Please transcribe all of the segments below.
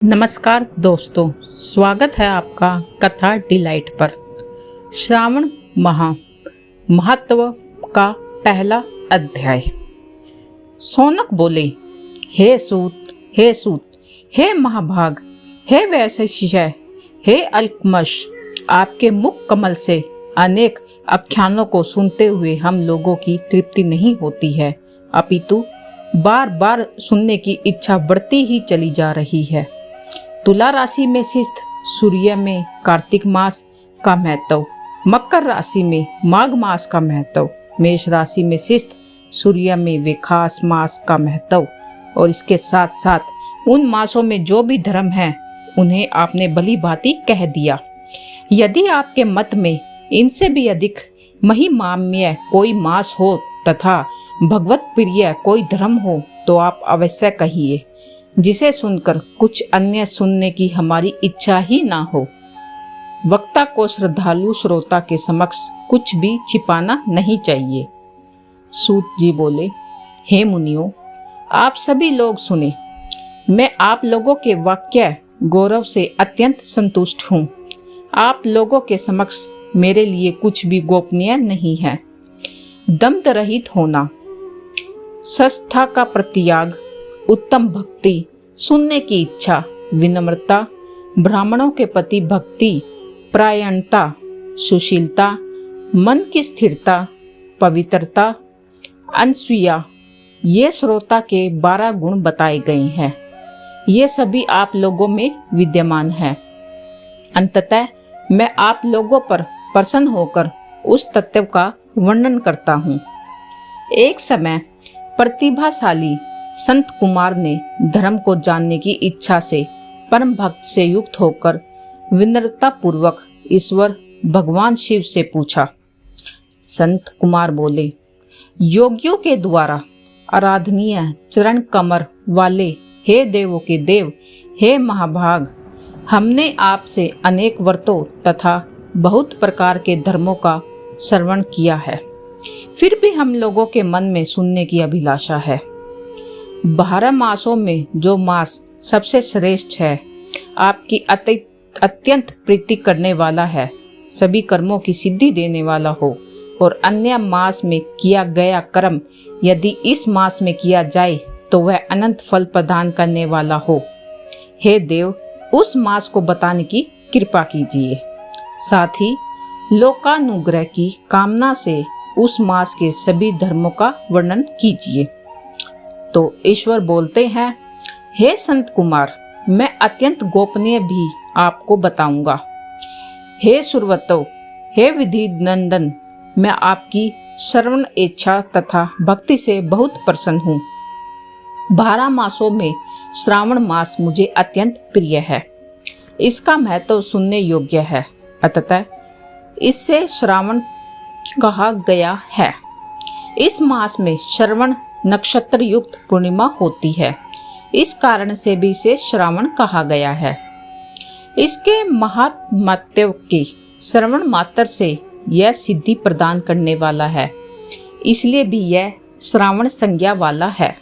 नमस्कार दोस्तों, स्वागत है आपका कथा डिलाइट पर। श्रावण माह महत्व का पहला अध्याय। शौनक बोले, हे सूत, हे सूत, हे महाभाग, हे वैशेष्य, हे अल्कमश, आपके मुख कमल से अनेक आख्यानों को सुनते हुए हम लोगों की तृप्ति नहीं होती है, अपितु बार बार सुनने की इच्छा बढ़ती ही चली जा रही है। तुला राशि में शिस्त, सूर्य में कार्तिक मास का महत्व, मकर राशि में माघ मास का महत्व, मेष राशि में शिस्त, सूर्य में विखास मास का महत्व, और इसके साथ साथ उन मासों में जो भी धर्म है उन्हें आपने भली भांति कह दिया। यदि आपके मत में इनसे भी अधिक महिमाम्य कोई मास हो तथा भगवत प्रिय कोई धर्म हो तो आप अवश्य कहिए, जिसे सुनकर कुछ अन्य सुनने की हमारी इच्छा ही ना हो। वक्ता को श्रद्धालु श्रोता के समक्ष कुछ भी छिपाना नहीं चाहिए। सूत जी बोले, हे मुनियों, आप सभी लोग सुने। मैं आप लोगों के वाक्य गौरव से अत्यंत संतुष्ट हूँ। आप लोगों के समक्ष मेरे लिए कुछ भी गोपनीय नहीं है। दम्भ रहित होना, सष्ठा का प्रत्याग, उत्तम भक्ति, सुनने की इच्छा, विनम्रता, ब्राह्मणों के प्रति भक्ति, प्रायणता, सुशीलता, मन की स्थिरता, पवित्रता, अनसूया, ये श्रोता के 12 गुण बताए गए हैं। ये सभी आप लोगों में विद्यमान है। अंततः मैं आप लोगों पर प्रसन्न होकर उस तत्व का वर्णन करता हूँ। एक समय प्रतिभाशाली संत कुमार ने धर्म को जानने की इच्छा से परम भक्त से युक्त होकर विनम्रता पूर्वक ईश्वर भगवान शिव से पूछा। संत कुमार बोले, योगियों के द्वारा आराधनीय चरण कमर वाले हे देवों के देव, हे महाभाग, हमने आपसे अनेक व्रतों तथा बहुत प्रकार के धर्मों का श्रवण किया है, फिर भी हम लोगों के मन में सुनने की अभिलाषा है। 12 मासों में जो मास सबसे श्रेष्ठ है, आपकी अत्यंत प्रीति करने वाला है, सभी कर्मों की सिद्धि देने वाला हो, और अन्य मास में किया गया कर्म यदि इस मास में किया जाए तो वह अनंत फल प्रदान करने वाला हो। हे देव, उस मास को बताने की कृपा कीजिए। साथ ही लोकानुग्रह की कामना से उस मास के सभी धर्मों का वर्णन कीजिए। तो ईश्वर बोलते हैं, हे संत कुमार, मैं अत्यंत गोपनीय भी आपको बताऊंगा। हे सुरवतो, हे विधि नंदन, मैं आपकी श्रवण इच्छा तथा भक्ति से बहुत प्रसन्न हूँ। 12 मासों में श्रावण मास मुझे अत्यंत प्रिय है। इसका महत्व सुनने योग्य है, अतः इससे श्रावण कहा गया है। इस मास में श्रवण नक्षत्र युक्त पूर्णिमा होती है, इस कारण से भी इसे श्रावण कहा गया है। इसके महात्म्य के श्रवण मात्र से यह सिद्धि प्रदान करने वाला है, इसलिए भी यह श्रावण संज्ञा वाला है।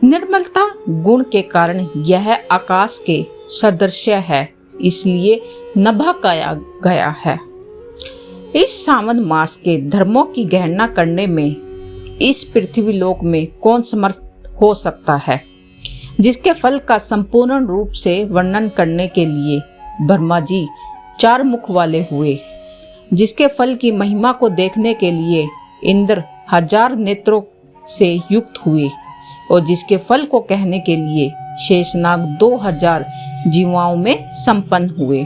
निर्मलता गुण के कारण यह आकाश के सदृश है, इसलिए नभा कहा गया है। इस सावन मास के धर्मों की गणना करने में इस पृथ्वी लोक में कौन समर्थ हो सकता है। जिसके फल का संपूर्ण रूप से वर्णन करने के लिए ब्रह्मा जी 4 मुख वाले हुए, जिसके फल की महिमा को देखने के लिए इंद्र 1000 नेत्रों से युक्त हुए, और जिसके फल को कहने के लिए शेषनाग 2000 जीवाओं में संपन्न हुए।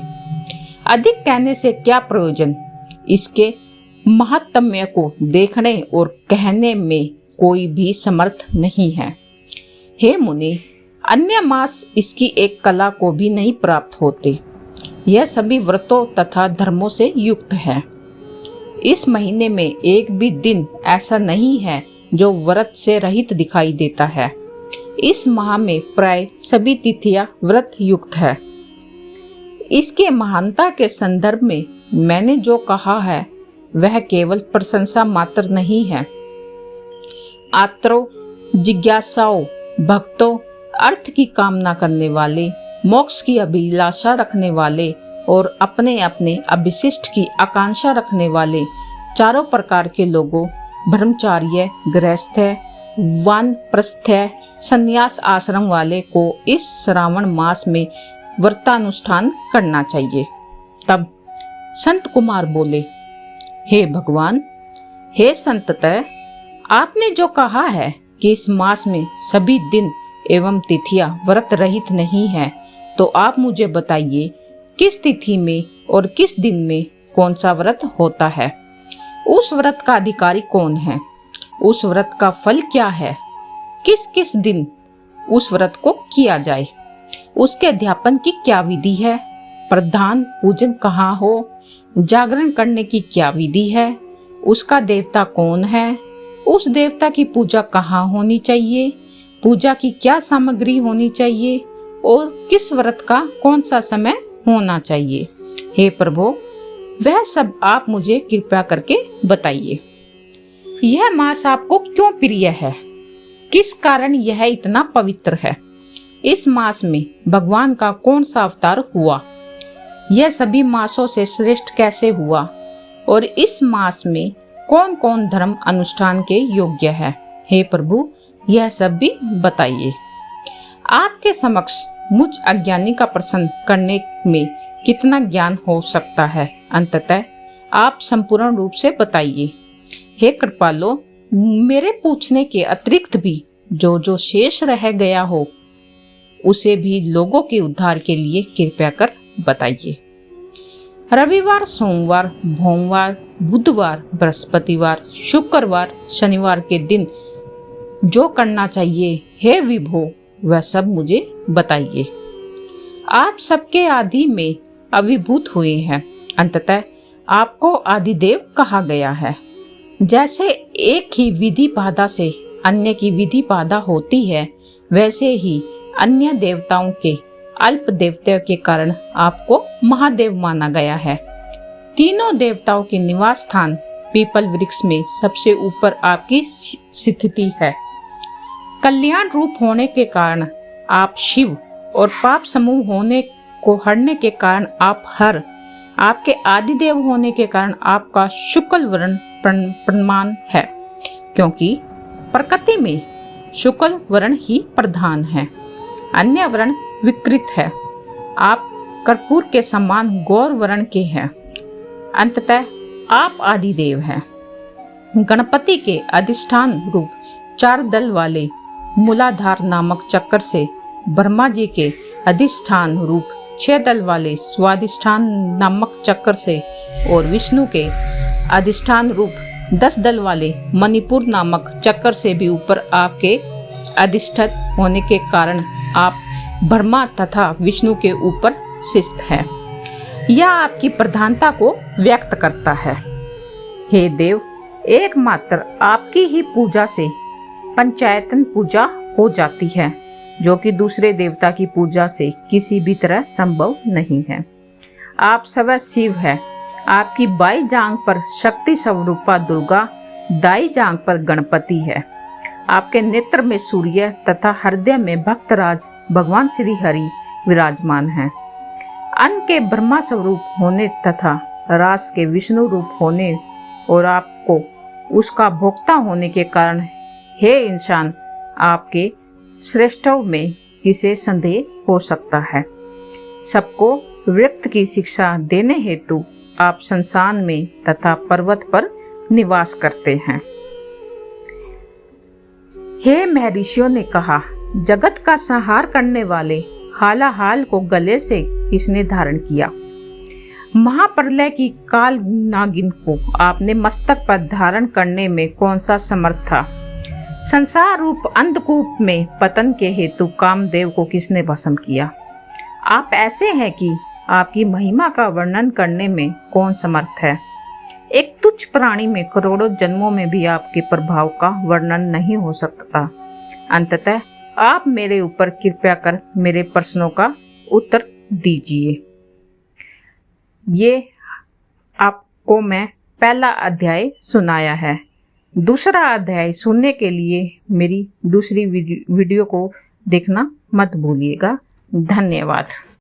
अधिक कहने से क्या प्रयोजन। इसके महात्म्य को देखने और कहने में कोई भी समर्थ नहीं है। हे मुनि, अन्य मास इसकी एक कला को भी नहीं प्राप्त होते। यह सभी व्रतों तथा धर्मों से युक्त है। इस महीने में एक भी दिन ऐसा नहीं है जो व्रत से रहित दिखाई देता है। इस माह में प्राय सभी तिथियां व्रत युक्त है। इसके महानता के संदर्भ में मैंने जो कहा है वह केवल प्रशंसा मात्र नहीं है। आत्रो, जिज्ञासाओं, भक्तों, अर्थ की कामना करने वाले, मोक्ष की अभिलाषा रखने वाले और अपने अपने अभिशिष्ट की आकांक्षा रखने वाले चारों प्रकार के लोगों, ब्रह्मचार्य, गृहस्थ, वानप्रस्थ, संन्यास आश्रम वाले को इस श्रावण मास में व्रतानुष्ठान करना चाहिए। तब संत कुमार बोले, हे भगवान, हे संततः, आपने जो कहा है कि इस मास में सभी दिन एवं तिथियां व्रत रहित नहीं है, तो आप मुझे बताइए किस तिथि में और किस दिन में कौन सा व्रत होता है? उस व्रत का अधिकारी कौन है? उस व्रत का फल क्या है? किस किस दिन उस व्रत को किया जाए? उसके अध्यापन की क्या विधि है? प्रधान पूजन कहाँ हो? जागरण करने की क्या विधि है? उसका देवता कौन है? उस देवता की पूजा कहाँ होनी चाहिए? पूजा की क्या सामग्री होनी चाहिए? और किस व्रत का कौन सा समय होना चाहिए? हे प्रभु, वह सब आप मुझे कृपया करके बताइए। यह मास आपको क्यों प्रिय है? किस कारण यह इतना पवित्र है? इस मास में भगवान का कौन सा अवतार हुआ? यह सभी मासों से श्रेष्ठ कैसे हुआ? और इस मास में कौन कौन धर्म अनुष्ठान के योग्य है? हे प्रभु, यह सब भी बताइए। आपके समक्ष मुझ अज्ञानी का प्रश्न करने में कितना ज्ञान हो सकता है? अंततः आप संपूर्ण रूप से बताइए। हे कृपालो, मेरे पूछने के अतिरिक्त भी जो जो शेष रह गया हो उसे भी लोगों के उद्धार के लिए कृपया कर बताइए। रविवार, सोमवार, भोमवार, बुधवार, बृहस्पतिवार, शुक्रवार, शनिवार के दिन जो करना चाहिए, हे विभो, वह सब मुझे बताइए। आप सबके आदि में अभिभूत हुए हैं, अंततः आपको आदिदेव कहा गया है। जैसे एक ही विधि बाधा से अन्य की विधि बाधा होती है, वैसे ही अन्य देवताओं के अल्प देवता के कारण आपको महादेव माना गया है। तीनों देवताओं के निवास स्थान पीपल वृक्ष में सबसे ऊपर आपकी स्थिति है। कल्याण रूप होने के कारण आप शिव और पाप समूह होने को हरने के कारण आप हर, आपके आदिदेव होने के कारण आपका शुक्ल वर्ण प्रमाण है, क्योंकि प्रकृति में शुक्ल वर्ण ही प्रधान है, अन्य वर्ण विकृत है। आप कर्पूर के समान गौर वर्ण के हैं। अंततः आप आदिदेव हैं। गणपति के अधिष्ठान रूप 4 दल वाले मूलाधार नामक चक्र से ब्रह्मा जी के अधिष्ठान रूप 6 दल वाले स्वाधिष्ठान नामक चक्र से और विष्णु के अधिष्ठान रूप 10 दल वाले मणिपुर नामक चक्र से भी ऊपर आपके अधिष्ठित होने के कारण आप ब्रह्मा तथा विष्णु के ऊपर स्थित है। यह आपकी प्रधानता को व्यक्त करता है। हे देव, एकमात्र आपकी ही पूजा से पंचायतन पूजा हो जाती है, जो कि दूसरे देवता की पूजा से किसी भी तरह संभव नहीं है। आप स्वयं शिव है। आपकी बाई जांग पर शक्ति स्वरूपा दुर्गा, दाई जांग पर गणपति है। आपके नेत्र में सूर्य तथा हृदय में भक्तराज भगवान श्री हरि विराजमान है। अन्न के ब्रह्मा स्वरूप होने तथा रास के विष्णु रूप होने और आपको उसका भोक्ता होने के कारण, हे इंसान, आपके श्रेष्ठों में किसे संदेह हो सकता है? सबको व्यक्त की शिक्षा देने हेतु आप संसार में तथा पर्वत पर निवास करते हैं। हे महर्षियों ने कहा, जगत का संहार करने वाले हालाहाल को गले से किसने धारण किया? महाप्रलय की काल नागिन को आपने मस्तक पर धारण करने में कौन सा समर्थ था? संसार रूप अंधकूप में पतन के हेतु कामदेव को किसने भस्म किया? आप ऐसे हैं कि आपकी महिमा का वर्णन करने में कौन समर्थ है? एक तुच्छ प्राणी में करोड़ों जन्मों में भी आपके प्रभाव का वर्णन नहीं हो सकता। अंततः आप मेरे ऊपर कृपया कर मेरे प्रश्नों का उत्तर दीजिए। ये आपको मैं पहला अध्याय सुनाया है। दूसरा अध्याय सुनने के लिए मेरी दूसरी वीडियो को देखना मत भूलिएगा। धन्यवाद।